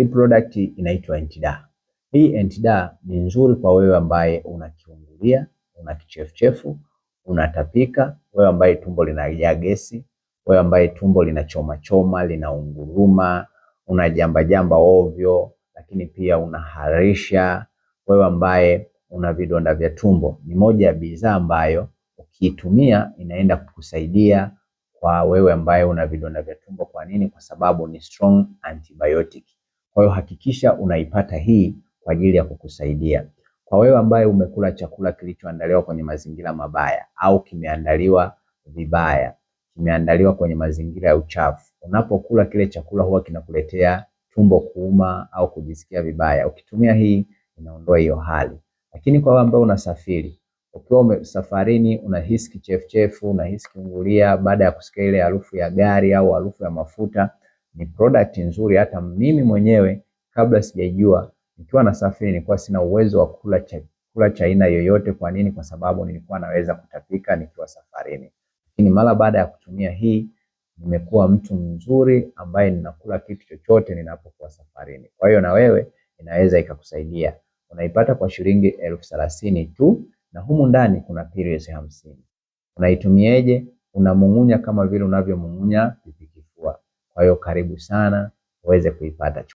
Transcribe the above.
Hii product inaitwa Entida. Hii Entida ni nzuri kwa wewe ambaye unakiungulia, una kichefuchefu, unatapika, wewe ambaye tumbo linajaa gesi, wewe ambaye tumbo linachoma choma, linaunguruma, unajamba jamba ovyo, lakini pia unaharisha, wewe ambaye una vidonda vya tumbo. Ni moja ya bidhaa ambayo ukiitumia inaenda kukusaidia kwa wewe ambaye una vidonda vya tumbo. Kwa nini? Kwa sababu ni strong antibiotic. Kwa hiyo hakikisha unaipata hii kwa ajili ya kukusaidia. Kwa wewe ambaye umekula chakula kilichoandaliwa kwenye mazingira mabaya au kimeandaliwa vibaya, kimeandaliwa kwenye mazingira ya uchafu, unapokula kile chakula huwa kinakuletea tumbo kuuma au kujisikia vibaya. Ukitumia hii inaondoa hiyo hali. Lakini kwa wewe ambaye unasafiri, ukiwa safarini unahisi kichefuchefu, unahisi kiungulia baada ya kusikia ile harufu ya gari au harufu ya mafuta, ni product nzuri. Hata mimi mwenyewe kabla sijajua, nikiwa nasafiri nilikuwa sina uwezo wa kula cha aina yoyote. Kwa nini? Kwa sababu nilikuwa naweza kutapika nikiwa safarini. Lakini mara baada ya kutumia hii nimekuwa mtu mzuri ambaye ninakula kitu chochote ninapokuwa safarini. Kwa hiyo na wewe inaweza ikakusaidia. Unaipata kwa shilingi 30,000 tu, na humu ndani kuna periods 50. Unaitumieje? Unamung'unya kama vile unavyomung'unya pipi kifua. Kwa hiyo karibu sana uweze kuipata.